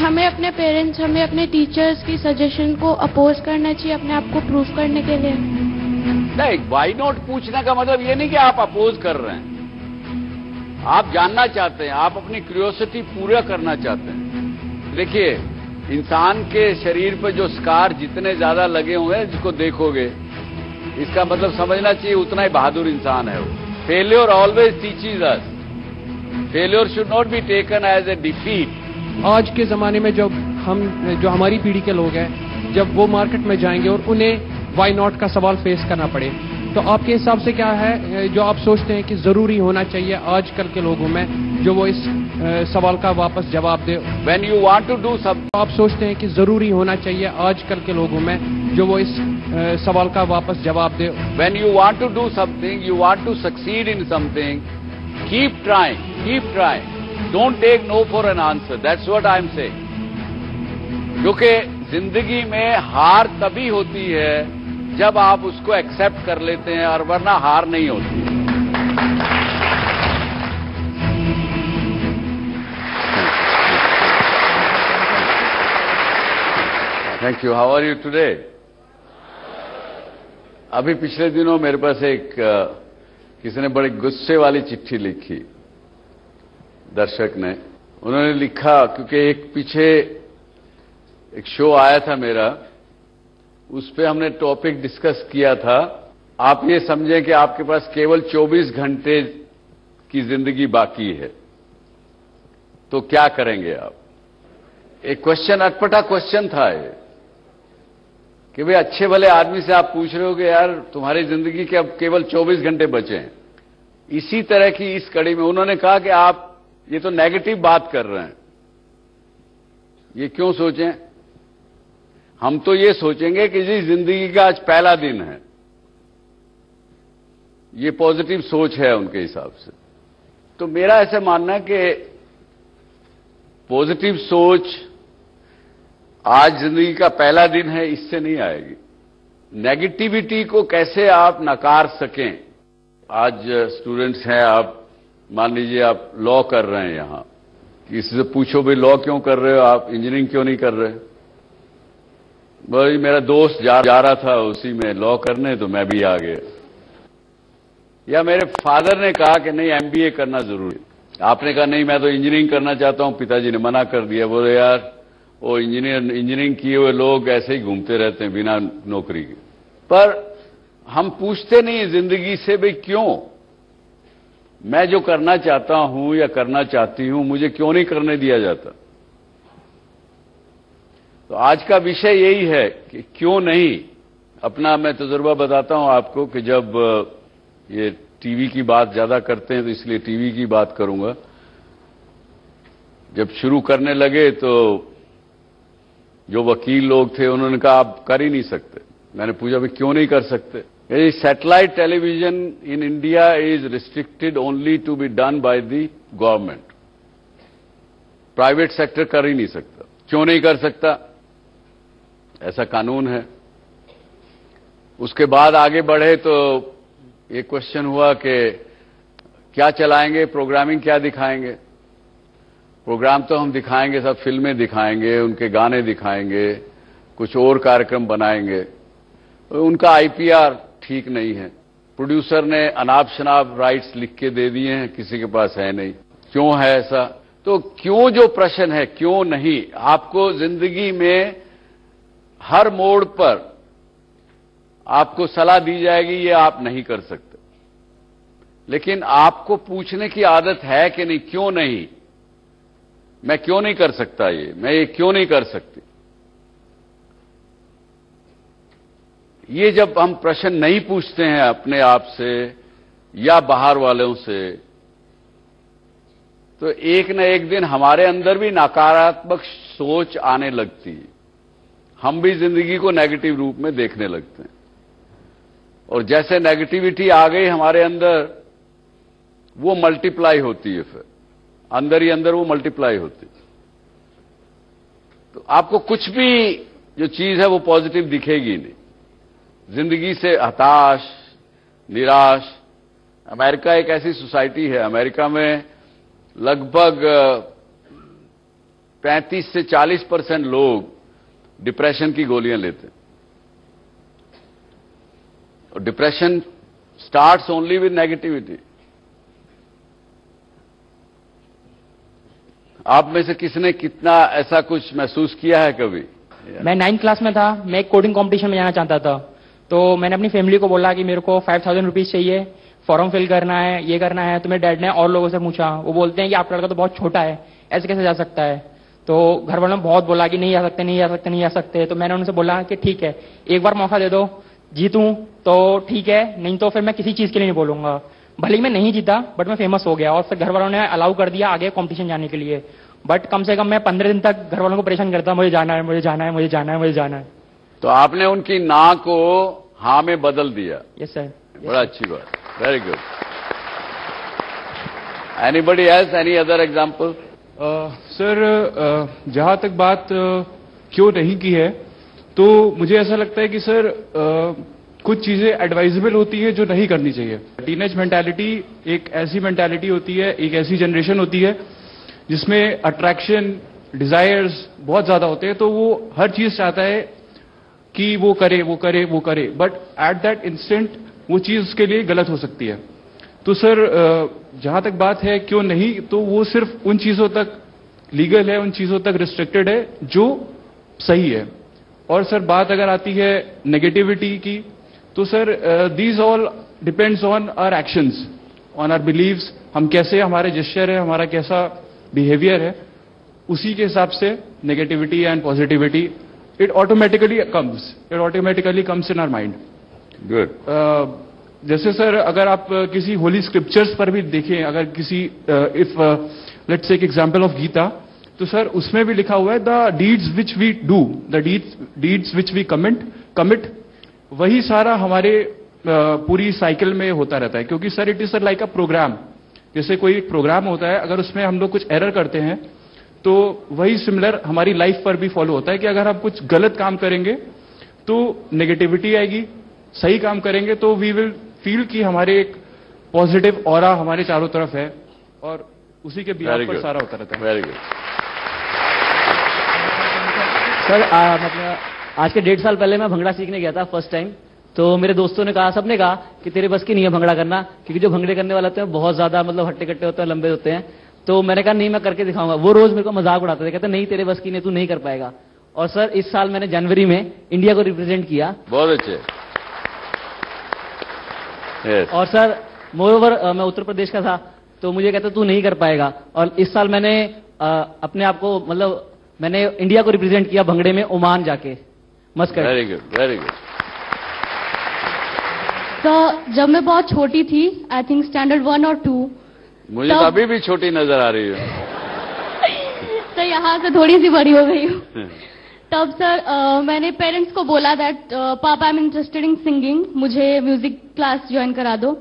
हमें अपने पेरेंट्स, हमें अपने टीचर्स की सजेशन को अपोज करना चाहिए अपने आप को प्रूव करने के लिए? नहीं, व्हाई नॉट पूछने का मतलब ये नहीं कि आप अपोज कर रहे हैं। आप जानना चाहते हैं, आप अपनी क्यूरियोसिटी पूरा करना चाहते हैं। देखिए, इंसान के शरीर पर जो स्कार जितने ज्यादा लगे हुए हैं, जिसको देखोगे, इसका मतलब समझना चाहिए उतना ही बहादुर इंसान है वो। Failure always teaches us. Failure should not be taken as a defeat. आज के ज़माने में जो हमारी पीढ़ी के लोग हैं, जब वो मार्केट में जाएंगे और उन्हें वाई नॉट का सवाल फेस करना पड़े, तो आपके हिसाब से क्या है जो आप सोचते हैं कि ज़रूरी होना चाहिए आजकल के लोगों में, जो वो इस सवाल का वापस जवाब दे? When you want to do something, आप सोचते हैं कि ज़रूरी होना चाहिए आजकल के लोगों में, जो वो इस सवाल का वापस जवाब दे? when you want to do something, you want to succeed in something, keep trying, keep trying. Don't take no for an answer. That's what I'm saying. क्योंकि जिंदगी में हार तभी होती है जब आप उसको एक्सेप्ट कर लेते हैं, और वरना हार नहीं होती। Thank you. How are you today? अभी पिछले दिनों मेरे पास किसी ने बड़ी गुस्से वाली चिट्ठी लिखी, दर्शक ने। उन्होंने लिखा, क्योंकि पीछे एक शो आया था मेरा, उस पे हमने टॉपिक डिस्कस किया था, आप ये समझें कि आपके पास केवल 24 घंटे की जिंदगी बाकी है, तो क्या करेंगे आप? एक क्वेश्चन, अटपटा क्वेश्चन था ये, कि भाई अच्छे भले आदमी से आप पूछ रहे हो कि यार तुम्हारी जिंदगी के अब केवल 24 घंटे बचे हैं। इसी तरह की इस कड़ी में उन्होंने कहा कि आप ये तो नेगेटिव बात कर रहे हैं, ये क्यों सोचें? हम तो ये सोचेंगे कि जी जिंदगी का आज पहला दिन है। ये पॉजिटिव सोच है उनके हिसाब से। तो मेरा ऐसा मानना है कि पॉजिटिव सोच आज जिंदगी का पहला दिन है, इससे नहीं आएगी। नेगेटिविटी को कैसे आप नकार सकें? आज स्टूडेंट्स हैं, आप मान लीजिए आप लॉ कर रहे हैं, यहां किसी से पूछो भाई लॉ क्यों कर रहे हो आप, इंजीनियरिंग क्यों नहीं कर रहे? भाई मेरा दोस्त जा रहा था उसी में लॉ करने, तो मैं भी आ गया। या मेरे फादर ने कहा कि नहीं एमबीए करना जरूरी, आपने कहा नहीं मैं तो इंजीनियरिंग करना चाहता हूं, पिताजी ने मना कर दिया। बोले यार वो इंजीनियरिंग किए हुए लोग ऐसे ही घूमते रहते हैं बिना नौकरी के। पर हम पूछते नहीं जिंदगी से भाई क्यों, मैं जो करना चाहता हूं या करना चाहती हूं मुझे क्यों नहीं करने दिया जाता? तो आज का विषय यही है कि क्यों नहीं। अपना मैं तजुर्बा बताता हूं आपको कि जब ये टीवी की बात ज्यादा करते हैं तो इसलिए टीवी की बात करूंगा। जब शुरू करने लगे तो जो वकील लोग थे उन्होंने कहा आप कर ही नहीं सकते। मैंने पूछा भाई क्यों नहीं कर सकते? Satellite television in India is restricted only to be done by the government, private sector कर ही नहीं सकता। क्यों नहीं कर सकता? ऐसा कानून है। उसके बाद आगे बढ़े तो एक क्वेश्चन हुआ कि क्या चलाएंगे, प्रोग्रामिंग क्या दिखाएंगे? प्रोग्राम तो हम दिखाएंगे, सब फिल्में दिखाएंगे, उनके गाने दिखाएंगे, कुछ और कार्यक्रम बनाएंगे। तो उनका आईपीआर ठीक नहीं है, प्रोड्यूसर ने अनाप शनाप राइट्स लिख के दे दिए हैं, किसी के पास है नहीं। क्यों है ऐसा? तो क्यों जो प्रश्न है, क्यों नहीं, आपको जिंदगी में हर मोड़ पर आपको सलाह दी जाएगी ये आप नहीं कर सकते, लेकिन आपको पूछने की आदत है कि नहीं, क्यों नहीं, मैं क्यों नहीं कर सकता, मैं ये क्यों नहीं कर सकती। ये जब हम प्रश्न नहीं पूछते हैं अपने आप से या बाहर वालों से, तो एक न एक दिन हमारे अंदर भी नकारात्मक सोच आने लगती है। हम भी जिंदगी को नेगेटिव रूप में देखने लगते हैं, और जैसे नेगेटिविटी आ गई हमारे अंदर, वो मल्टीप्लाई होती है, फिर अंदर ही अंदर वो मल्टीप्लाई होती है। तो आपको कुछ भी जो चीज है वो पॉजिटिव दिखेगी नहीं। जिंदगी से हताश, निराश। अमेरिका एक ऐसी सोसाइटी है, अमेरिका में लगभग 35 से 40% लोग डिप्रेशन की गोलियां लेते हैं। और depression starts only with negativity. आप में से किसने कितना ऐसा कुछ महसूस किया है कभी? मैं 9th क्लास में था। मैं एक कोडिंग कंपटीशन में जाना चाहता था। तो मैंने अपनी फैमिली को बोला कि मेरे को 5000 रुपीज चाहिए, फॉर्म फिल करना है, ये करना है। तो मेरे डैड ने और लोगों से पूछा, वो बोलते हैं कि आपका लड़का तो बहुत छोटा है, ऐसे कैसे जा सकता है। तो घर वालों ने बहुत बोला कि नहीं आ सकते, नहीं आ सकते, नहीं आ सकते। तो मैंने उनसे बोला कि ठीक है, एक बार मौका दे दो, जीतूं तो ठीक है, नहीं तो फिर मैं किसी चीज के लिए नहीं बोलूंगा। भले ही मैं नहीं जीता, बट मैं फेमस हो गया। और फिर घर वालों ने अलाउ कर दिया आगे कंपटीशन जाने के लिए। बट कम से कम मैं 15 दिन तक घर वालों को परेशान करता, मुझे जाना है, मुझे जाना है, मुझे जाना है, मुझे जाना है। तो आपने उनकी ना को हाँ में बदल दिया। Yes sir. बड़ा अच्छी बात, very good. Anybody else, any other example? Sir, जहां तक बात क्यों नहीं की है, तो मुझे ऐसा लगता है कि सर कुछ चीजें एडवाइजेबल होती है जो नहीं करनी चाहिए। टीनेज मेंटालिटी एक ऐसी मेंटालिटी होती है, एक ऐसी जनरेशन होती है जिसमें अट्रैक्शन, डिजायर्स बहुत ज्यादा होते हैं। तो वो हर चीज चाहता है कि वो करे, वो करे, वो करे, बट एट दैट इंस्टेंट वो चीज उसके लिए गलत हो सकती है। तो सर जहां तक बात है क्यों नहीं, तो वो सिर्फ उन चीजों तक लीगल है, उन चीजों तक रिस्ट्रिक्टेड है जो सही है। और सर बात अगर आती है नेगेटिविटी की, तो sir these all depends on our actions, on our beliefs. हम कैसे, हमारे जेस्चर है, हमारा कैसा बिहेवियर है, उसी के हिसाब से negativity and positivity it automatically comes in our mind. Good. जैसे सर अगर आप किसी होली स्क्रिप्चर्स पर भी देखें, अगर किसी if let's take example of Gita, तो सर उसमें भी लिखा हुआ है the deeds which we do, the deeds which we commit, वही सारा हमारे पूरी साइकिल में होता रहता है। क्योंकि sir it is sir like a program. जैसे कोई प्रोग्राम होता है, अगर उसमें हम लोग कुछ एरर करते हैं, तो वही सिमिलर हमारी लाइफ पर भी फॉलो होता है कि अगर हम कुछ गलत काम करेंगे तो नेगेटिविटी आएगी, सही काम करेंगे तो वी विल फील कि हमारे एक पॉजिटिव ऑरा हमारे चारों तरफ है, और उसी के बिहार पर सारा होता रहता है। Very good sir. मतलब आज के 1.5 साल पहले मैं भंगड़ा सीखने गया था फर्स्ट टाइम। तो मेरे दोस्तों ने कहा, सबने कहा कि तेरे बस की नहीं है भंगड़ा करना, क्योंकि जो भंगड़े करने वाले होते हैं बहुत ज्यादा मतलब हट्टे कट्टे होते हैं, लंबे होते हैं। तो मैंने कहा नहीं, मैं करके दिखाऊंगा। वो रोज मेरे को मजाक उड़ाते थे, कहते नहीं तेरे बस की नहीं, तू नहीं कर पाएगा। और सर इस साल मैंने जनवरी में इंडिया को रिप्रेजेंट किया। बहुत अच्छे। yes. और सर मोरओवर मैं उत्तर प्रदेश का था, तो मुझे कहते तू नहीं कर पाएगा। और इस साल मैंने अपने आप को मतलब मैंने इंडिया को रिप्रेजेंट किया भंगड़े में, ओमान जाके Muscat. Very good, very good. तो जब मैं बहुत छोटी थी, आई थिंक स्टैंडर्ड 1 और 2, मुझे तो अभी भी छोटी नजर आ रही है। तो यहाँ से थोड़ी सी बड़ी हो गई हूँ। तब सर मैंने पेरेंट्स को बोला दैट पापा I am interested in singing, मुझे म्यूजिक क्लास ज्वाइन करा दो।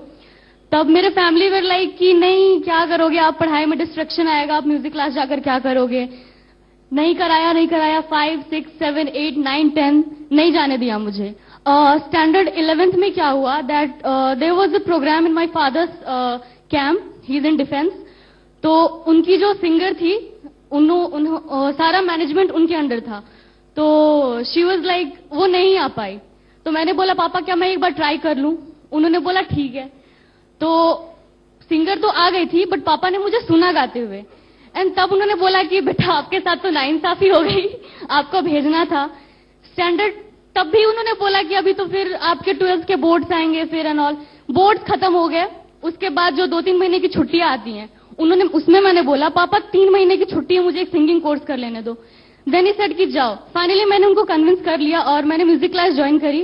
तब मेरे फैमिली वर लाइक कि नहीं क्या करोगे आप, पढ़ाई में डिस्ट्रैक्शन आएगा, आप म्यूजिक क्लास जाकर क्या करोगे। नहीं कराया 5, 6, 7, 8, 9, 10 नहीं जाने दिया मुझे। स्टैंडर्ड 11th में क्या हुआ that there was a program in my father's camp, he is in defence. तो उनकी जो सिंगर थी, सारा मैनेजमेंट उनके अंडर था। तो शी वाज लाइक वो नहीं आ पाई। तो मैंने बोला पापा क्या मैं एक बार ट्राई कर लूं। उन्होंने बोला ठीक है। तो सिंगर तो आ गई थी, बट पापा ने मुझे सुना गाते हुए। एंड तब उन्होंने बोला कि बेटा आपके साथ तो नाइंसाफी हो गई, आपको भेजना था स्टैंडर्ड। तब भी उन्होंने बोला कि अभी तो फिर आपके 12th के बोर्ड्स आएंगे फिर एंड ऑल। बोर्ड्स खत्म हो गए, उसके बाद जो 2-3 महीने की छुट्टियां आती हैं, उसमें मैंने बोला पापा 3 महीने की छुट्टी है, मुझे एक सिंगिंग कोर्स कर लेने दो। देन ही सेड कि जाओ। फाइनली मैंने उनको कन्विंस कर लिया और मैंने म्यूजिक क्लास ज्वाइन करी।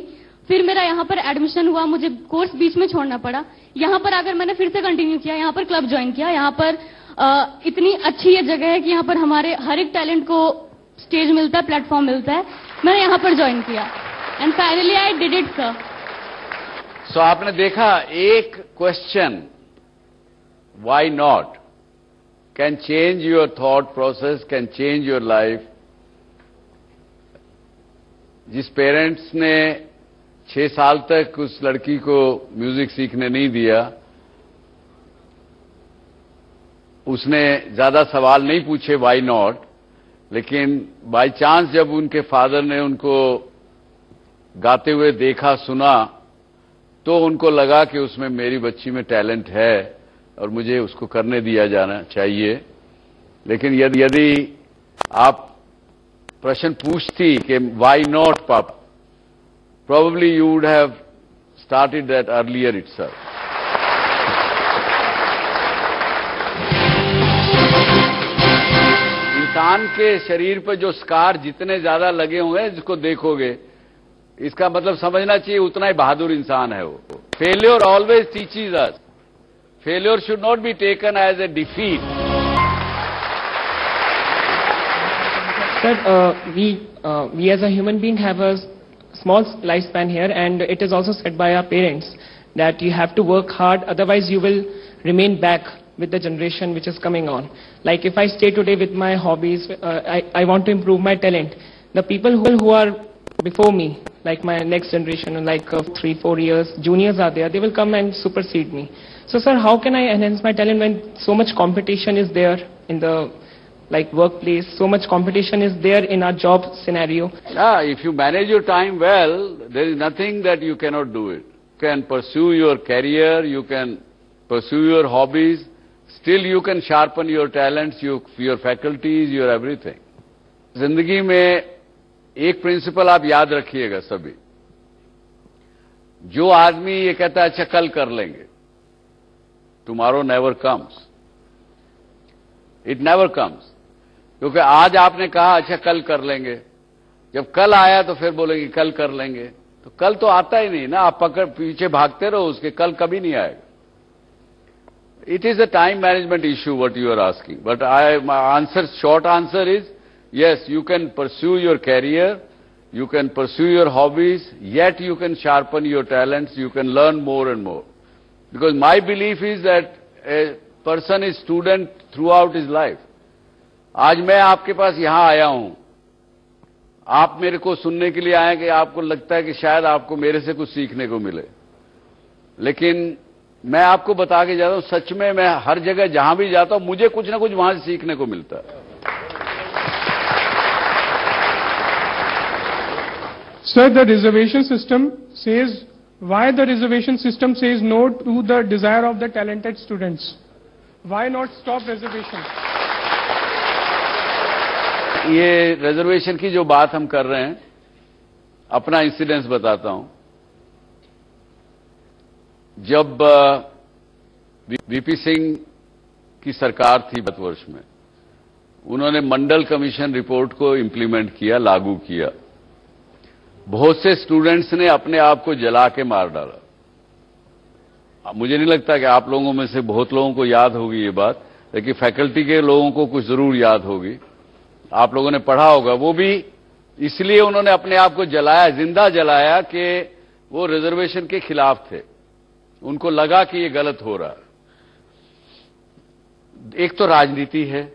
फिर मेरा यहाँ पर एडमिशन हुआ, मुझे कोर्स बीच में छोड़ना पड़ा। यहाँ पर आकर मैंने फिर से कंटिन्यू किया, यहाँ पर क्लब ज्वाइन किया। यहाँ पर इतनी अच्छी ये जगह है कि यहाँ पर हमारे हर एक टैलेंट को स्टेज मिलता है, प्लेटफॉर्म मिलता है। मैंने यहाँ पर ज्वाइन किया and finally I did it sir. So आपने देखा, एक question why not can change your thought process, can change your life. जिस पेरेंट्स ने 6 साल तक उस लड़की को म्यूजिक सीखने नहीं दिया, उसने ज्यादा सवाल नहीं पूछे व्हाई नॉट, लेकिन बाय चांस जब उनके फादर ने उनको गाते हुए देखा सुना तो उनको लगा कि उसमें मेरी बच्ची में टैलेंट है और मुझे उसको करने दिया जाना चाहिए। लेकिन यदि आप प्रश्न पूछती कि व्हाई नॉट पापा, probably you would have started that earlier itself. इंसान के शरीर पर जो स्कार जितने ज्यादा लगे हुए हैं जिसको देखोगे, इसका मतलब समझना चाहिए उतना ही बहादुर इंसान है वो। Failure always teaches us, failure should not be taken as a defeat. Sir, we as a human being have a small lifespan here, and it is also said by our parents that you have to work hard, otherwise you will remain back with the generation which is coming on. Like if I stay today with my hobbies, I want to improve my talent. The people who are before me, like my next generation, like 3-4 years, juniors are there, they will come and supersede me. So sir, how can I enhance my talent when so much competition is there in the workplace, so much competition is there in our job scenario? Yeah, if you manage your time well, there is nothing that you cannot do it. You can pursue your career, you can pursue your hobbies, still you can sharpen your talents, your faculties, your everything. जिंदगी में एक principal आप याद रखिएगा सभी, जो आदमी ये कहता है अच्छा कल कर लेंगे, tomorrow never comes. It never comes. क्योंकि आज आपने कहा अच्छा कल कर लेंगे, जब कल आया तो फिर बोलेंगे कल कर लेंगे, तो कल तो आता ही नहीं ना, आप पीछे भागते रहो उसके, कल कभी नहीं आएगा। It is a time management issue what you are asking, but my short answer is yes, you can pursue your career, you can pursue your hobbies, yet you can sharpen your talents, you can learn more and more. Because my belief is that a person is student throughout his life. आज मैं आपके पास यहां आया हूं, आप मेरे को सुनने के लिए आए कि आपको लगता है कि शायद आपको मेरे से कुछ सीखने को मिले, लेकिन मैं आपको बता के जाता हूं सच में मैं हर जगह जहां भी जाता हूं मुझे कुछ ना कुछ वहां से सीखने को मिलता है। Sir, the reservation system says, why the reservation system says no to the desire of the talented students? Why not stop reservation? ये रिजर्वेशन की जो बात हम कर रहे हैं, अपना इंसिडेंस बताता हूं। जब वीपी सिंह की सरकार थी गत वर्ष में, उन्होंने मंडल कमीशन रिपोर्ट को इंप्लीमेंट किया, लागू किया। बहुत से स्टूडेंट्स ने अपने आप को जला के मार डाला। मुझे नहीं लगता कि आप लोगों में से बहुत लोगों को याद होगी ये बात, लेकिन फैकल्टी के लोगों को कुछ जरूर याद होगी, आप लोगों ने पढ़ा होगा। वो भी इसलिए उन्होंने अपने आप को जलाया, जिंदा जलाया कि वो रिजर्वेशन के खिलाफ थे, उनको लगा कि ये गलत हो रहा है। एक तो राजनीति है,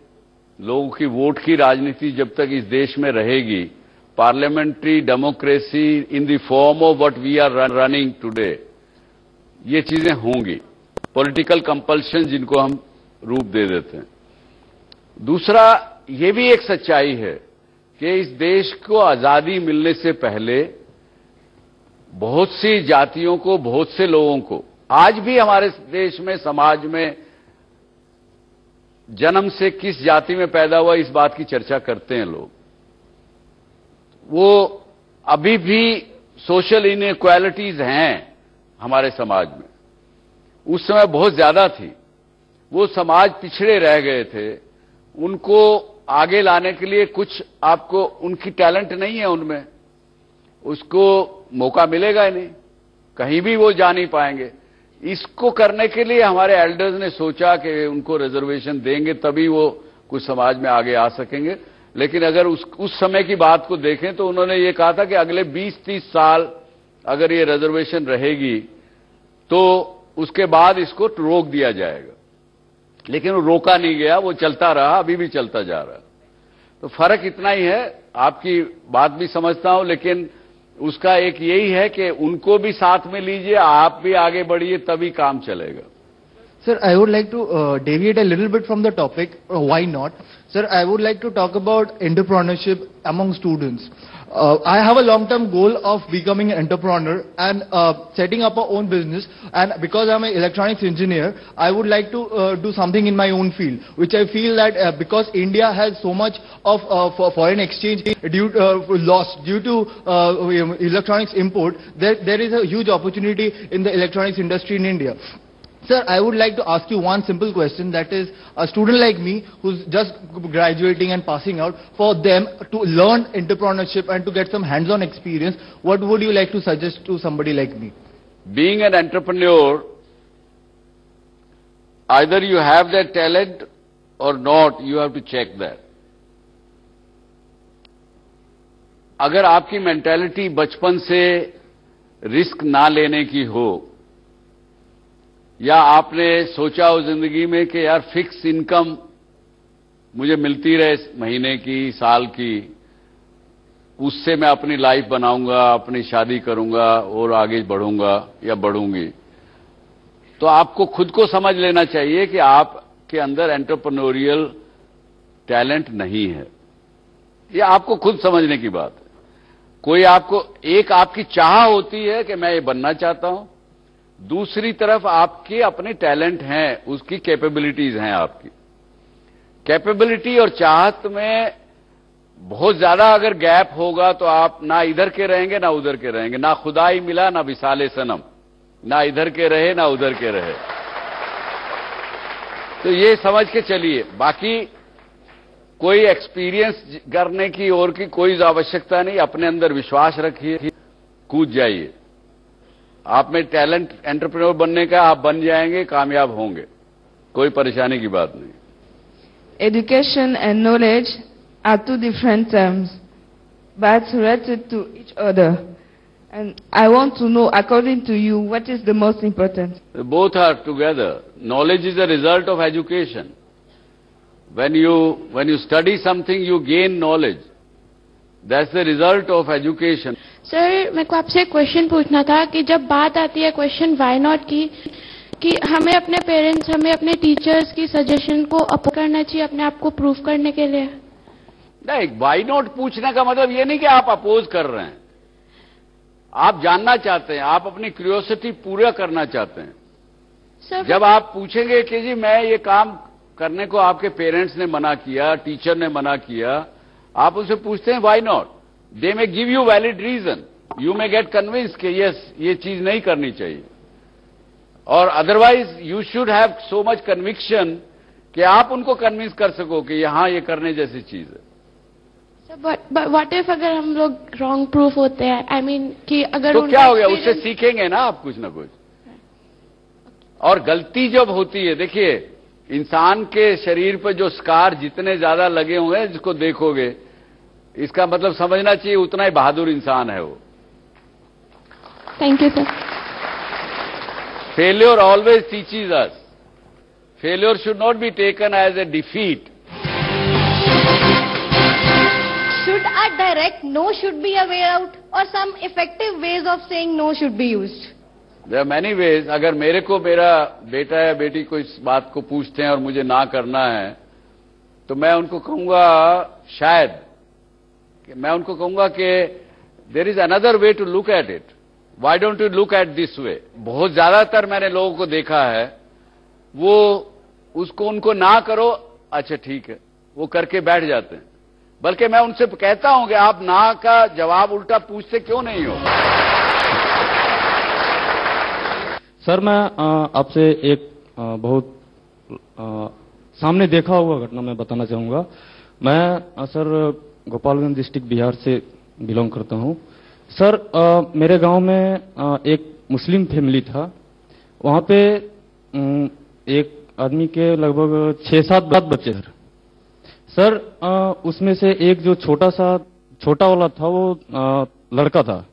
लोगों की वोट की राजनीति जब तक इस देश में रहेगी, parliamentary democracy in the form of what we are running today, ये चीजें होंगी। पॉलिटिकल कंपल्शन जिनको हम रूप दे देते हैं। दूसरा, ये भी एक सच्चाई है कि इस देश को आजादी मिलने से पहले बहुत सी जातियों को, बहुत से लोगों को, आज भी हमारे देश में, समाज में जन्म से किस जाति में पैदा हुआ इस बात की चर्चा करते हैं लोग। वो अभी भी सोशल इनइक्वालिटीज हैं हमारे समाज में, उस समय बहुत ज्यादा थी। वो समाज पिछड़े रह गए थे, उनको आगे लाने के लिए कुछ आपको, उनकी टैलेंट नहीं है उनमें, उसको मौका मिलेगा ही नहीं, कहीं भी वो जा नहीं पाएंगे। इसको करने के लिए हमारे एल्डर्स ने सोचा कि उनको रिजर्वेशन देंगे तभी वो कुछ समाज में आगे आ सकेंगे। लेकिन अगर उस समय की बात को देखें तो उन्होंने ये कहा था कि अगले 20-30 साल अगर ये रिजर्वेशन रहेगी तो उसके बाद इसको रोक दिया जाएगा। लेकिन वो रोका नहीं गया, वो चलता रहा, अभी भी चलता जा रहा। तो फर्क इतना ही है, आपकी बात भी समझता हूं, लेकिन उसका एक यही है कि उनको भी साथ में लीजिए, आप भी आगे बढ़िए, तभी काम चलेगा। Sir, I would like to deviate a little bit from the topic. Why not? Sir, I would like to talk about entrepreneurship among students. I have a long-term goal of becoming an entrepreneur and setting up our own business. And because I'm an electronics engineer, I would like to do something in my own field, which I feel that because India has so much of foreign exchange loss due to electronics import, there is a huge opportunity in the electronics industry in India. Sir, I would like to ask you one simple question, that is, a student like me who's just graduating and passing out, for them to learn entrepreneurship and to get some hands-on experience, what would you like to suggest to somebody like me? Being an entrepreneur, either you have that talent or not, you have to check that. अगर आपकी mentality बचपन से risk ना लेने की हो, या आपने सोचा हो जिंदगी में कि यार फिक्स इनकम मुझे मिलती रहे महीने की, साल की, उससे मैं अपनी लाइफ बनाऊंगा, अपनी शादी करूंगा और आगे बढ़ूंगा या बढ़ूंगी, तो आपको खुद को समझ लेना चाहिए कि आपके अंदर एंटरप्रेन्योरियल टैलेंट नहीं है। ये आपको खुद समझने की बात है। कोई आपको, एक आपकी चाह होती है कि मैं ये बनना चाहता हूं, दूसरी तरफ आपके अपने टैलेंट हैं, उसकी कैपेबिलिटीज हैं। आपकी कैपेबिलिटी और चाहत में बहुत ज्यादा अगर गैप होगा तो आप ना इधर के रहेंगे ना उधर के रहेंगे, ना खुदाई मिला ना विसाले सनम, ना इधर के रहे ना उधर के रहे। तो ये समझ के चलिए, बाकी कोई एक्सपीरियंस करने की और की कोई आवश्यकता नहीं। अपने अंदर विश्वास रखिए, कूद जाइए। आप में टैलेंट एंटरप्रेन्योर बनने का, आप बन जाएंगे, कामयाब होंगे, कोई परेशानी की बात नहीं। Education and knowledge are two different terms, but related to each other. And I want to know, according to you, what is the most important? Both are together. Knowledge is a result of education. When you study something, you gain knowledge. That's the result of education. Sir, मेरे को आपसे एक question पूछना था कि जब बात आती है क्वेश्चन व्हाई नॉट की, कि हमें अपने पेरेंट्स, हमें अपने टीचर्स की सजेशन को अपोज करना चाहिए अपने आप को प्रूव करने के लिए? नहीं, व्हाई नॉट पूछने का मतलब ये नहीं कि आप अपोज कर रहे हैं। आप जानना चाहते हैं, आप अपनी क्यूरियोसिटी पूरा करना चाहते हैं। सर, जब आप पूछेंगे कि जी मैं ये काम करने को आपके पेरेंट्स ने मना किया, टीचर ने मना किया, आप उनसे पूछते हैं why not, they may give you valid reason, you may get convince कि यस ये चीज नहीं करनी चाहिए। और otherwise you should have so much conviction कि आप उनको कन्विंस कर सको कि यहां ये करने जैसी चीज है। सर, व्हाट इफ अगर हम लोग रॉन्ग प्रूफ होते हैं, आई मीन कि अगर तो क्या हो गया, उससे सीखेंगे ना आप कुछ ना कुछ। और गलती जब होती है, देखिए इंसान के शरीर पर जो स्कार जितने ज्यादा लगे हुए हैं, जिसको देखोगे, इसका मतलब समझना चाहिए उतना ही बहादुर इंसान है वो। Thank you sir. Failure always teaches us. Failure should not be taken as a defeat. Should a direct no should be a way out, or some effective ways of saying no should be used? There are many ways. अगर मेरे को मेरा बेटा या बेटी को इस बात को पूछते हैं और मुझे ना करना है, तो मैं उनको कहूंगा, शायद मैं उनको कहूंगा कि there is another way to look at it, why don't you look at this way. बहुत ज्यादातर मैंने लोगों को देखा है, वो उसको उनको ना करो, अच्छा ठीक है, वो करके बैठ जाते हैं। बल्कि मैं उनसे कहता हूं कि आप ना का जवाब उल्टा पूछते क्यों नहीं हो। सर, मैं आपसे एक बहुत सामने देखा हुआ घटना मैं बताना चाहूंगा। मैं सर गोपालगंज डिस्ट्रिक्ट बिहार से बिलोंग करता हूं। सर, मेरे गांव में एक मुस्लिम फैमिली था। वहां पे एक आदमी के लगभग 6-7 बच्चे थे। सर, उसमें से एक जो छोटा वाला था, वो लड़का था।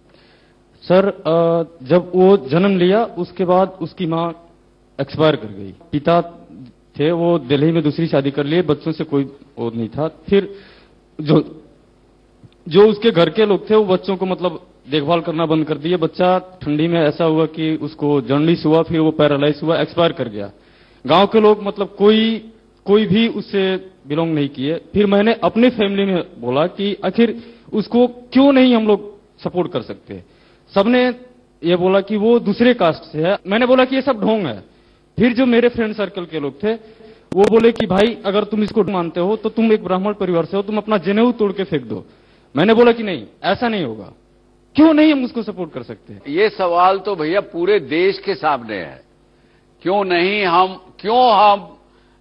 सर, जब वो जन्म लिया, उसके बाद उसकी माँ एक्सपायर कर गई। पिता थे, वो दिल्ली में दूसरी शादी कर लिए, बच्चों से कोई और नहीं था। फिर जो उसके घर के लोग थे, वो बच्चों को मतलब देखभाल करना बंद कर दिए। बच्चा ठंडी में ऐसा हुआ कि उसको जॉन्डिस हुआ, फिर वो पैरालाइज हुआ, एक्सपायर कर गया। गांव के लोग मतलब कोई भी उससे बिलोंग नहीं किए। फिर मैंने अपने फैमिली में बोला कि आखिर उसको क्यों नहीं हम लोग सपोर्ट कर सकते। सबने ये बोला कि वो दूसरे कास्ट से है। मैंने बोला कि ये सब ढोंग है। फिर जो मेरे फ्रेंड सर्कल के लोग थे वो बोले कि भाई अगर तुम इसको मानते हो तो तुम एक ब्राह्मण परिवार से हो, तुम अपना जनेऊ तोड़ के फेंक दो। मैंने बोला कि नहीं, ऐसा नहीं होगा, क्यों नहीं हम उसको सपोर्ट कर सकते। ये सवाल तो भैया पूरे देश के सामने है। क्यों नहीं हम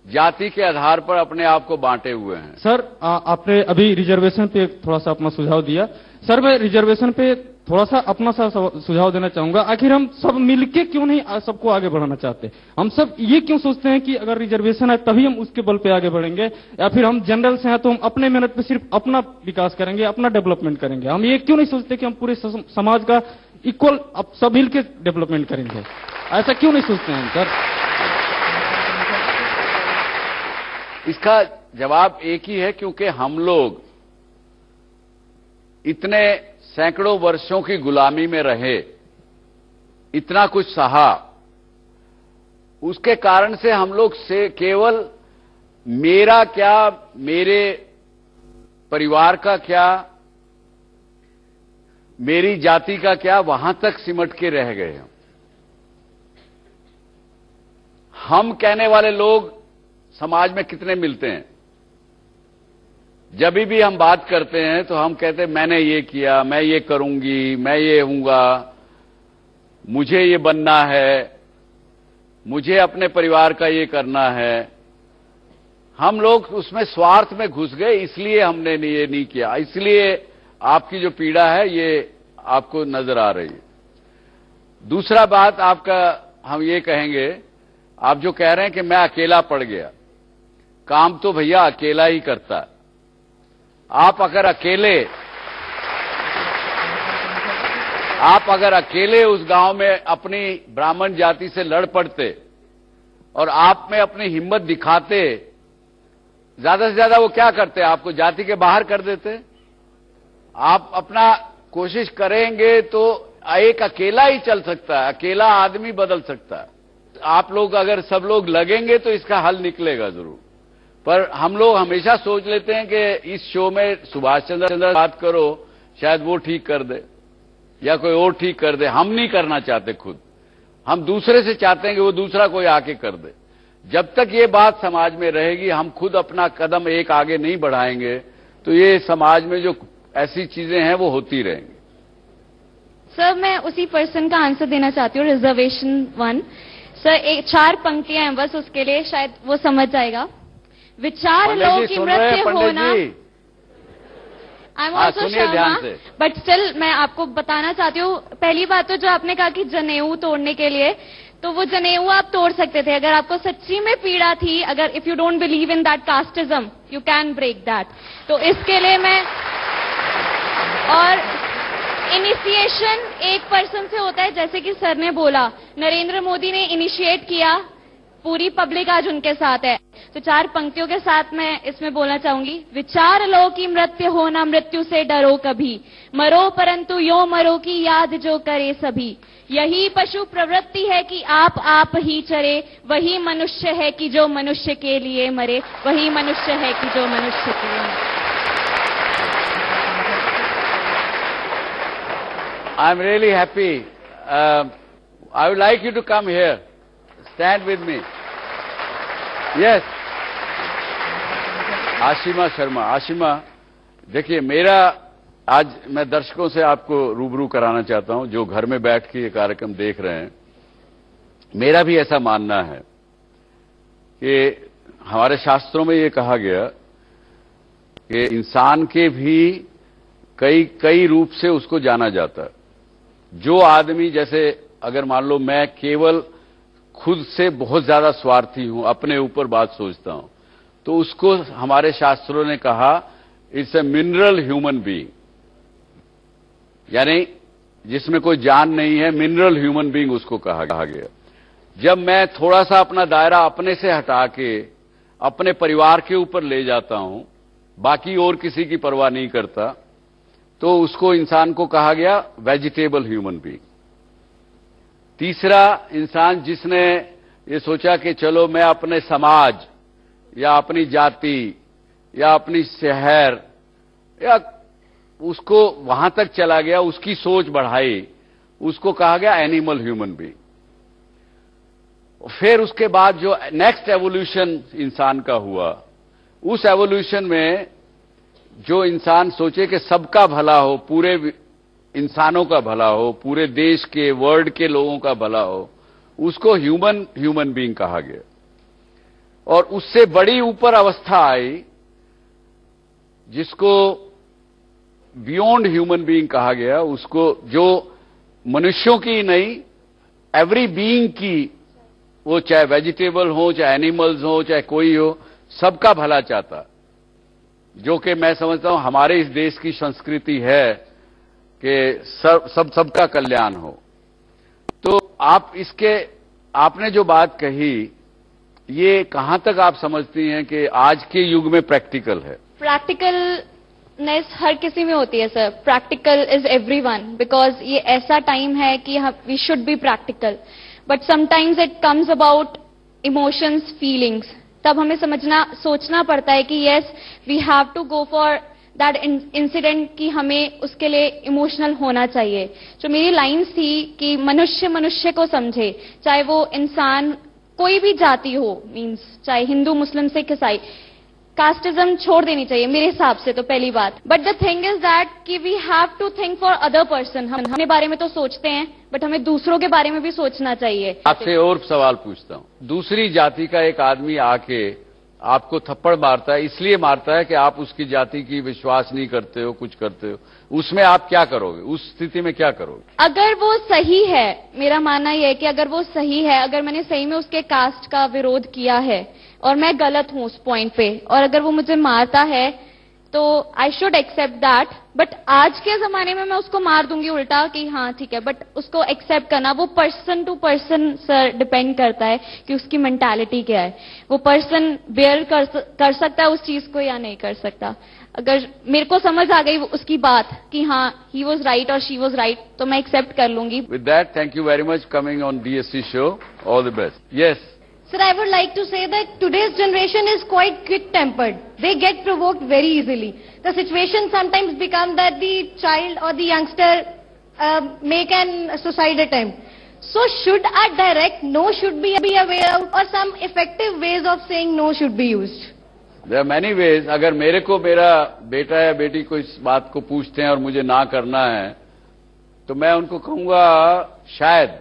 जाति के आधार पर अपने आप को बांटे हुए हैं। सर आपने अभी रिजर्वेशन पे थोड़ा सा अपना सुझाव दिया। सर मैं रिजर्वेशन पे थोड़ा सा अपना सा सुझाव देना चाहूंगा। आखिर हम सब मिलके क्यों नहीं सबको आगे बढ़ाना चाहते। हम सब ये क्यों सोचते हैं कि अगर रिजर्वेशन है तभी हम उसके बल पे आगे बढ़ेंगे, या फिर हम जनरल से हैं तो हम अपने मेहनत पे सिर्फ अपना विकास करेंगे, अपना डेवलपमेंट करेंगे। हम ये क्यों नहीं सोचते कि हम पूरे समाज का इक्वल सब मिल के डेवलपमेंट करेंगे। ऐसा क्यों नहीं सोचते हैं सर। इसका जवाब एक ही है, क्योंकि हम लोग इतने सैकड़ों वर्षों की गुलामी में रहे, इतना कुछ सहा, उसके कारण से हम लोग से केवल मेरा क्या, मेरे परिवार का क्या, मेरी जाति का क्या, वहां तक सिमट के रह गए हैं। हम कहने वाले लोग समाज में कितने मिलते हैं। जब भी हम बात करते हैं तो हम कहते हैं मैंने ये किया, मैं ये करूंगी, मैं ये हूंगा, मुझे ये बनना है, मुझे अपने परिवार का ये करना है। हम लोग उसमें स्वार्थ में घुस गए, इसलिए हमने ये नहीं किया। इसलिए आपकी जो पीड़ा है ये आपको नजर आ रही है। दूसरा बात आपका हम ये कहेंगे, आप जो कह रहे हैं कि मैं अकेला पड़ गया, काम तो भैया अकेला ही करता है। आप अगर अकेले उस गांव में अपनी ब्राह्मण जाति से लड़ पड़ते और आप में अपनी हिम्मत दिखाते, ज्यादा से ज्यादा वो क्या करते, आपको जाति के बाहर कर देते। आप अपना कोशिश करेंगे तो एक अकेला ही चल सकता है, अकेला आदमी बदल सकता है। आप लोग अगर सब लोग लगेंगे तो इसका हल निकलेगा जरूर। पर हम लोग हमेशा सोच लेते हैं कि इस शो में सुभाष चंद्र बात करो, शायद वो ठीक कर दे या कोई और ठीक कर दे। हम नहीं करना चाहते खुद, हम दूसरे से चाहते हैं कि वो दूसरा कोई आके कर दे। जब तक ये बात समाज में रहेगी, हम खुद अपना कदम एक आगे नहीं बढ़ाएंगे तो ये समाज में जो ऐसी चीजें हैं वो होती रहेंगी। सर मैं उसी पर्सन का आंसर देना चाहती हूँ, रिजर्वेशन 1। सर 4 पंक्तियां हैं बस, उसके लिए शायद वो समझ जाएगा। विचार लो कि मृत्यु होना, I am also Sharma, but still मैं आपको बताना चाहती हूँ। पहली बात तो जो आपने कहा कि जनेऊ तोड़ने के लिए, तो वो जनेऊ आप तोड़ सकते थे अगर आपको सच्ची में पीड़ा थी। अगर if you don't believe in that casteism, you can break that. तो इसके लिए मैं, और इनिशिएशन एक पर्सन से होता है, जैसे कि सर ने बोला, नरेंद्र मोदी ने इनिशिएट किया, पूरी पब्लिक आज उनके साथ है। तो 4 पंक्तियों के साथ मैं इसमें बोलना चाहूंगी। विचार लो कि मृत्यु होना, मृत्यु से डरो कभी, मरो परंतु यो मरो की याद जो करे सभी। यही पशु प्रवृत्ति है कि आप ही चरे, वही मनुष्य है कि जो मनुष्य के लिए मरे, वही मनुष्य है कि जो मनुष्य के लिए मरे। I am really happy. I would like you to come here. Stand with me. Yes. Ashima Sharma. Ashima, देखिए मेरा आज मैं दर्शकों से आपको रूबरू कराना चाहता हूं जो घर में बैठ के ये कार्यक्रम देख रहे हैं। मेरा भी ऐसा मानना है कि हमारे शास्त्रों में ये कहा गया कि इंसान के भी कई रूप से उसको जाना जाता है। जो आदमी, जैसे अगर मान लो मैं केवल खुद से बहुत ज्यादा स्वार्थी हूं, अपने ऊपर बात सोचता हूं, तो उसको हमारे शास्त्रों ने कहा it's a mineral human being, यानी जिसमें कोई जान नहीं है, मिनरल ह्यूमन बीइंग उसको कहा गया। जब मैं थोड़ा सा अपना दायरा अपने से हटा के अपने परिवार के ऊपर ले जाता हूं, बाकी और किसी की परवाह नहीं करता, तो उसको इंसान को कहा गया वेजिटेबल ह्यूमन बीइंग। तीसरा, इंसान जिसने ये सोचा कि चलो मैं अपने समाज या अपनी जाति या अपनी शहर या उसको वहां तक चला गया, उसकी सोच बढ़ाई, उसको कहा गया एनिमल ह्यूमन बीइंग। फिर उसके बाद जो नेक्स्ट एवोल्यूशन इंसान का हुआ, उस एवोल्यूशन में जो इंसान सोचे कि सबका भला हो, पूरे इंसानों का भला हो, पूरे देश के वर्ल्ड के लोगों का भला हो, उसको ह्यूमन बीइंग कहा गया। और उससे बड़ी ऊपर अवस्था आई जिसको बियॉन्ड ह्यूमन बीइंग कहा गया, उसको जो मनुष्यों की नहीं, एवरी बीइंग की, वो चाहे वेजिटेबल हो, चाहे एनिमल्स हो, चाहे कोई हो, सबका भला चाहता, जो कि मैं समझता हूं हमारे इस देश की संस्कृति है कि सबका कल्याण हो। तो आप आपने जो बात कही, ये कहां तक आप समझती हैं कि आज के युग में प्रैक्टिकल है? प्रैक्टिकलनेस हर किसी में होती है sir. Practical is everyone, because ये ऐसा टाइम है कि we should be practical, but sometimes it comes about emotions, feelings. तब हमें सोचना पड़ता है कि yes, we have to go for that incident, कि हमें उसके लिए इमोशनल होना चाहिए। जो मेरी लाइन्स थी कि मनुष्य मनुष्य को समझे, चाहे वो इंसान कोई भी जाति हो, मीन्स चाहे हिंदू, मुस्लिम, सिख, ईसाई, कास्टिज्म छोड़ देनी चाहिए मेरे हिसाब से तो पहली बात। But the thing is that कि we have to think for other person. हम अपने बारे में तो सोचते हैं, बट हमें दूसरों के बारे में भी सोचना चाहिए। आपसे और सवाल पूछता हूं, दूसरी जाति का एक आदमी आके आपको थप्पड़ मारता है, इसलिए मारता है कि आप उसकी जाति की विश्वास नहीं करते हो, कुछ करते हो, उसमें आप क्या करोगे? उस स्थिति में क्या करोगे? अगर वो सही है, मेरा मानना यह है कि अगर वो सही है, अगर मैंने सही में उसके कास्ट का विरोध किया है और मैं गलत हूं उस पॉइंट पे, और अगर वो मुझे मारता है तो I should accept that. But आज के जमाने में मैं उसको मार दूंगी उल्टा कि हाँ ठीक है, बट उसको एक्सेप्ट करना वो person to person sir depend करता है कि उसकी मेंटालिटी क्या है। वो पर्सन बेयर कर सकता है उस चीज को या नहीं कर सकता। अगर मेरे को समझ आ गई उसकी बात कि हाँ ही वॉज राइट और शी वॉज राइट, तो मैं एक्सेप्ट कर लूंगी। With that, thank you very much coming on DSC show. All the best. Yes Sir, I would like to say that today's generation is quite quick-tempered. They get provoked very easily. The situation sometimes becomes that the child or the youngster make an suicide attempt. So should a direct no should be a way out, or some effective ways of saying no should be used? There are many ways. अगर मेरे को मेरा बेटा या बेटी को इस बात को पूछते हैं और मुझे ना करना है, तो मैं उनको कहूंगा शायद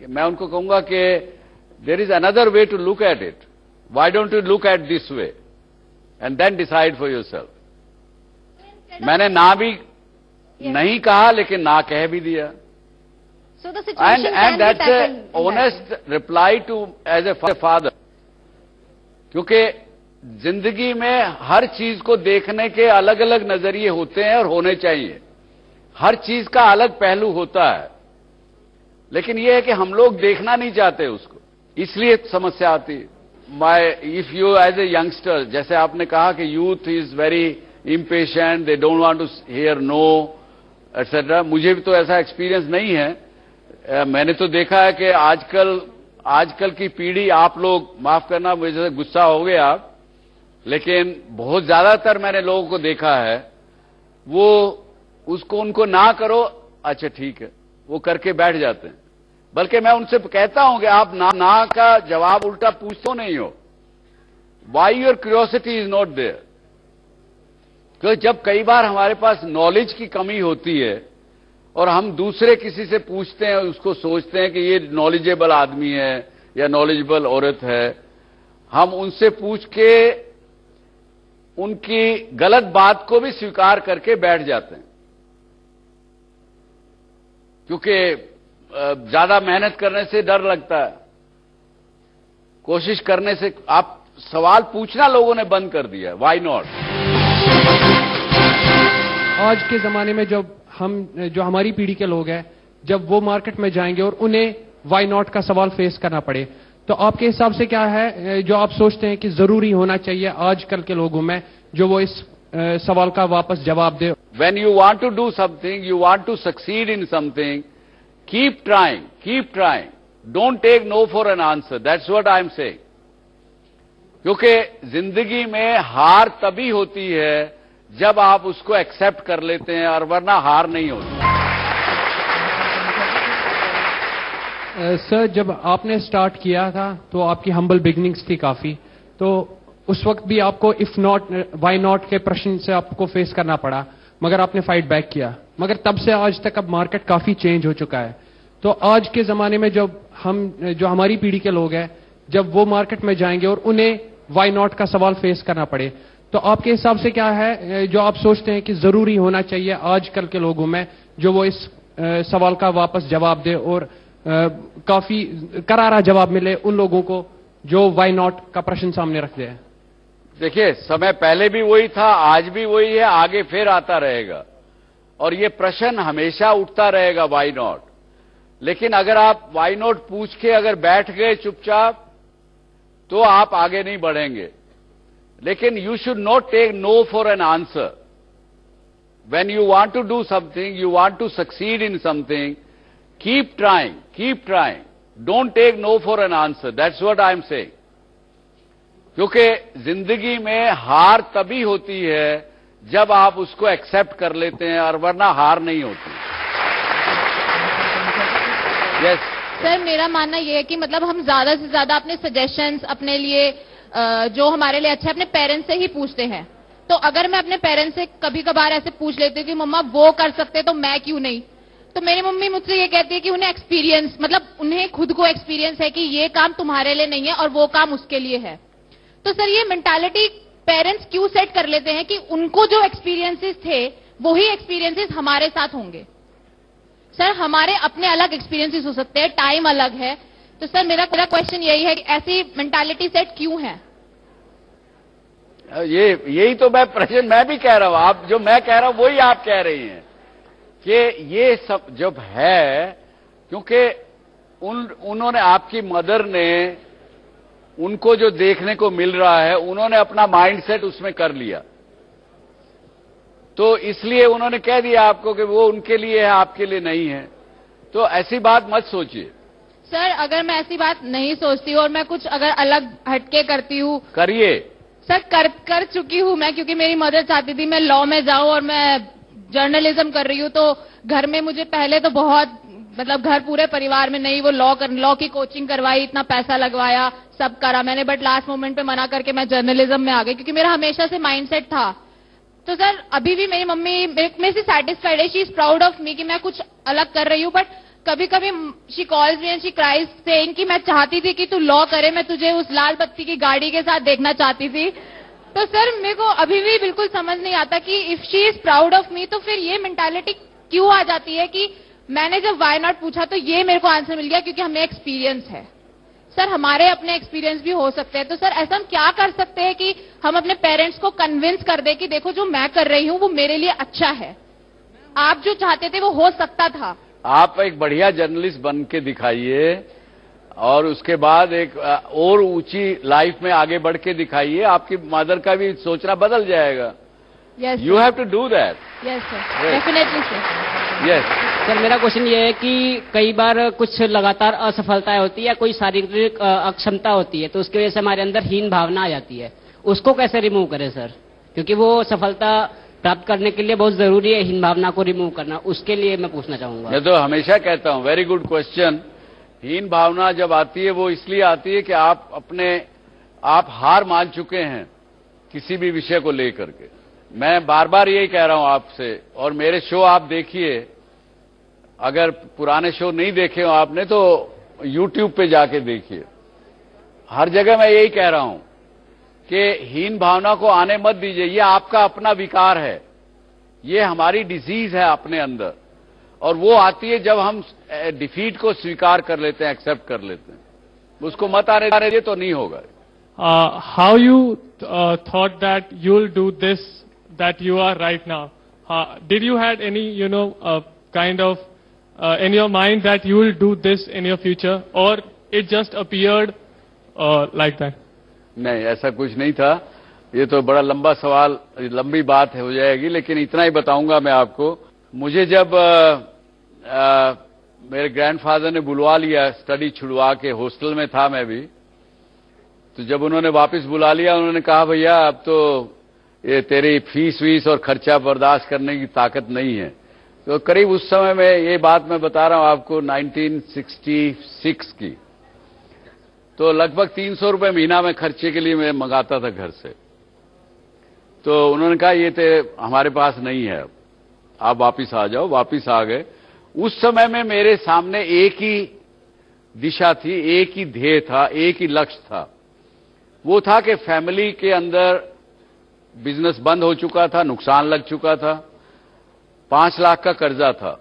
कि मैं उनको कहूंगा कि there is another way to look at it. Why don't you look at this way and then decide for yourself? मैंने ना भी नहीं कहा, लेकिन ना कह भी दिया. So the situation and that's an honest reply to as a father. क्योंकि जिंदगी में हर चीज को देखने के अलग अलग नजरिए होते हैं और होने चाहिए। हर चीज का अलग पहलू होता है, लेकिन यह है कि हम लोग देखना नहीं चाहते उसको, इसलिए समस्या आती है। If you as a youngster, जैसे आपने कहा कि youth is very impatient, they don't want to hear no etcetera, मुझे भी तो ऐसा एक्सपीरियंस नहीं है। मैंने तो देखा है कि आजकल की पीढ़ी, आप लोग माफ करना मुझे गुस्सा हो गए आप, लेकिन बहुत ज्यादातर मैंने लोगों को देखा है, वो उसको उनको ना करो, अच्छा ठीक है, वो करके बैठ जाते हैं। बल्कि मैं उनसे कहता हूं कि आप ना का जवाब उल्टा पूछते नहीं हो। Why your curiosity is not there? क्योंकि जब कई बार हमारे पास नॉलेज की कमी होती है और हम दूसरे किसी से पूछते हैं, उसको सोचते हैं कि ये नॉलेजेबल आदमी है या नॉलेजेबल औरत है, हम उनसे पूछ के उनकी गलत बात को भी स्वीकार करके बैठ जाते हैं, क्योंकि ज्यादा मेहनत करने से डर लगता है, कोशिश करने से। आप सवाल पूछना लोगों ने बंद कर दिया है, व्हाई नॉट? आज के जमाने में जो हमारी पीढ़ी के लोग हैं, जब वो मार्केट में जाएंगे और उन्हें व्हाई नॉट का सवाल फेस करना पड़े, तो आपके हिसाब से क्या है जो आप सोचते हैं कि जरूरी होना चाहिए आजकल के लोगों में, जो वो इस सवाल का वापस जवाब दे? When you want to do something, you want to succeed in something, keep trying, don't take no for an answer, that's what I am saying. क्योंकि जिंदगी में हार तभी होती है जब आप उसको एक्सेप्ट कर लेते हैं, और वरना हार नहीं होती। सर, जब आपने स्टार्ट किया था तो आपकी हम्बल बिगिनिंग्स थी काफी, तो उस वक्त भी आपको इफ नॉट वाई नॉट के प्रश्न से आपको फेस करना पड़ा, मगर आपने फाइट बैक किया। मगर तब से आज तक अब मार्केट काफी चेंज हो चुका है। तो आज के जमाने में जब जो हमारी पीढ़ी के लोग हैं, जब वो मार्केट में जाएंगे और उन्हें वाई नॉट का सवाल फेस करना पड़े, तो आपके हिसाब से क्या है जो आप सोचते हैं कि जरूरी होना चाहिए आजकल के लोगों में, जो वो इस सवाल का वापस जवाब दे और काफी करारा जवाब मिले उन लोगों को जो वाई नॉट का प्रश्न सामने रख दे? देखिए, समय पहले भी वही था, आज भी वही है, आगे फिर आता रहेगा, और ये प्रश्न हमेशा उठता रहेगा वाई नॉट। लेकिन अगर आप वाई नॉट पूछ के अगर बैठ गए चुपचाप, तो आप आगे नहीं बढ़ेंगे। लेकिन you should not take no for an answer. When you want to do something, you want to succeed in something, keep trying, keep trying, don't take no for an answer, that's what I am saying. क्योंकि जिंदगी में हार तभी होती है जब आप उसको एक्सेप्ट कर लेते हैं, और वरना हार नहीं होती। यस सर, मेरा मानना यह है कि मतलब हम ज्यादा से ज्यादा अपने सजेशंस अपने लिए जो हमारे लिए अच्छा है अपने पेरेंट्स से ही पूछते हैं। तो अगर मैं अपने पेरेंट्स से कभी कभार ऐसे पूछ लेती हूँ कि मम्मा वो कर सकते तो मैं क्यों नहीं, तो मेरी मम्मी मुझसे ये कहती है कि उन्हें एक्सपीरियंस, मतलब उन्हें खुद को एक्सपीरियंस है कि ये काम तुम्हारे लिए नहीं है और वो काम उसके लिए है। तो सर, ये मेंटालिटी पेरेंट्स क्यों सेट कर लेते हैं कि उनको जो एक्सपीरियंसेस थे वही एक्सपीरियंसेस हमारे साथ होंगे? सर, हमारे अपने अलग एक्सपीरियंसेस हो सकते हैं, टाइम अलग है। तो सर, मेरा क्वेश्चन यही है कि ऐसी मेंटालिटी सेट क्यों है? यही तो मैं भी कह रहा हूं, आप जो मैं कह रहा हूं वही आप कह रही हैं कि ये सब जब है, क्योंकि उन्होंने, आपकी मदर ने, उनको जो देखने को मिल रहा है, उन्होंने अपना माइंडसेट उसमें कर लिया, तो इसलिए उन्होंने कह दिया आपको कि वो उनके लिए है, आपके लिए नहीं है। तो ऐसी बात मत सोचिए। सर, अगर मैं ऐसी बात नहीं सोचती हूँ और मैं कुछ अगर अलग हटके करती हूँ, करिए सर। कर चुकी हूँ मैं, क्योंकि मेरी मदर चाहती थी मैं लॉ में जाऊं और मैं जर्नलिज्म कर रही हूँ। तो घर में मुझे पहले तो बहुत, मतलब घर पूरे परिवार में नहीं, वो लॉ की कोचिंग करवाई, इतना पैसा लगवाया, सब करा मैंने, बट लास्ट मोमेंट पे मना करके मैं जर्नलिज्म में आ गई, क्योंकि मेरा हमेशा से माइंडसेट था। तो सर, अभी भी मेरी मम्मी मेरे से सैटिस्फाइड है, she is proud of me कि मैं कुछ अलग कर रही हूँ। बट कभी कभी she calls me and she cries saying कि मैं चाहती थी कि तू लॉ करे, मैं तुझे उस लाल बत्ती की गाड़ी के साथ देखना चाहती थी। तो सर, मेरे को अभी भी बिल्कुल समझ नहीं आता कि if she is proud of me, तो फिर ये मेंटालिटी क्यों आ जाती है कि मैंने जब वाई नॉट पूछा तो ये मेरे को आंसर मिल गया क्योंकि हमें एक्सपीरियंस है। सर, हमारे अपने एक्सपीरियंस भी हो सकते हैं। तो सर, ऐसा हम क्या कर सकते हैं कि हम अपने पेरेंट्स को कन्विंस कर दे कि देखो जो मैं कर रही हूँ वो मेरे लिए अच्छा है, आप जो चाहते थे वो हो सकता था। आप एक बढ़िया जर्नलिस्ट बन के दिखाइए, और उसके बाद एक और ऊंची लाइफ में आगे बढ़ के दिखाइए, आपकी मदर का भी सोचना बदल जाएगा। You have to do that. Yes sir, definitely sir. Yes sir, मेरा क्वेश्चन ये है कि कई बार कुछ लगातार असफलताएं होती है या कोई शारीरिक अक्षमता होती है, तो उसकी वजह से हमारे अंदर हीन भावना आ जाती है, उसको कैसे रिमूव करें सर? क्योंकि वो सफलता प्राप्त करने के लिए बहुत जरूरी है हीन भावना को रिमूव करना, उसके लिए मैं पूछना चाहूंगा। मैं तो हमेशा कहता हूं, वेरी गुड क्वेश्चन। हीन भावना जब आती है वो इसलिए आती है कि आप हार मान चुके हैं किसी भी विषय को लेकर के। मैं बार बार यही कह रहा हूं आपसे, और मेरे शो आप देखिए, अगर पुराने शो नहीं देखे हो आपने तो YouTube पे जाके देखिए, हर जगह मैं यही कह रहा हूं कि हीन भावना को आने मत दीजिए। ये आपका अपना विकार है, ये हमारी डिजीज है अपने अंदर, और वो आती है जब हम डिफीट को स्वीकार कर लेते हैं, एक्सेप्ट कर लेते हैं। उसको मत आने दीजिए तो नहीं होगा। How you thought that you'll do this that you are right now? Did you had any, kind of in your mind that you will do this in your future, or it just appeared like that? नहीं, ऐसा कुछ नहीं था। ये तो बड़ा लंबा सवाल, लंबी बात हो जाएगी, लेकिन इतना ही बताऊंगा मैं आपको। मुझे जब मेरे ग्रैंडफादर ने बुलवा लिया, स्टडी छुड़वा के, हॉस्टल में था मैं भी। तो जब उन्होंने वापस बुला लिया, उन्होंने कहा भैया अब तो ये तेरी फीस वीस और खर्चा बर्दाश्त करने की ताकत नहीं है। तो करीब उस समय में, ये बात मैं बता रहा हूं आपको 1966 की, तो लगभग 300 रुपए महीना में खर्चे के लिए मैं मंगाता था घर से। तो उन्होंने कहा ये तो हमारे पास नहीं है, आप वापिस आ जाओ। वापिस आ गए। उस समय में मेरे सामने एक ही दिशा थी, एक ही ध्येय था, एक ही लक्ष्य था। वो था कि फैमिली के अंदर बिजनेस बंद हो चुका था, नुकसान लग चुका था, 5 लाख का कर्जा था।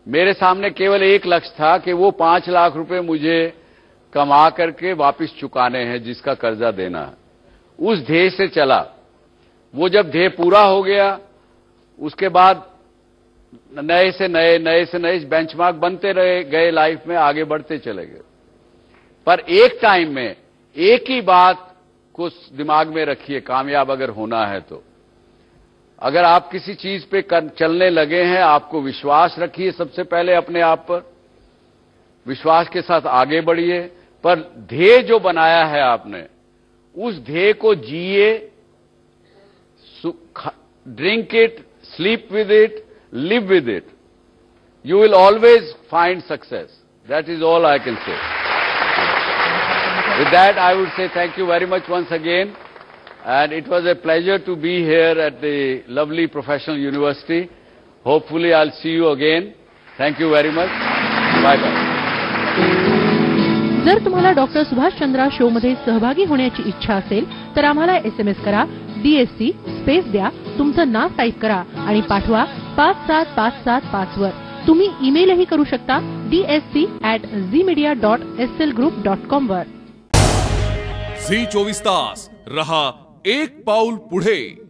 मेरे सामने केवल एक लक्ष्य था कि वो 5 लाख रुपए मुझे कमा करके वापस चुकाने हैं, जिसका कर्जा देना है। उस ध्येय से चला। वो जब ध्येय पूरा हो गया, उसके बाद नए से नए बेंचमार्क बनते रहे गए, लाइफ में आगे बढ़ते चले गए। पर एक टाइम में एक ही बात को दिमाग में रखिए, कामयाब अगर होना है तो, अगर आप किसी चीज पे चलने लगे हैं, आपको विश्वास रखिए सबसे पहले अपने आप पर, विश्वास के साथ आगे बढ़िए। पर ध्येय जो बनाया है आपने, उस ध्येय को जिए, drink it, sleep with it, live with it. You will always find success. That is all I can say. With that, I would say thank you very much once again. And it was a pleasure to be here at the lovely professional university. Hopefully, I'll see you again. Thank you very much. Bye-bye. जर तुम्हाला doctor Subhash Chandra show मध्ये सहभागी होण्याची इच्छा असेल तर आम्हाला SMS करा, DSC स्पेस द्या, तुमचं नाव टाईप करा आणि पाठवा 57575 वर। तुम्ही ईमेलही करू शकता dsc@zmedia.slgroup.com वर। झी 24 तास रहा एक पाऊल पुढे।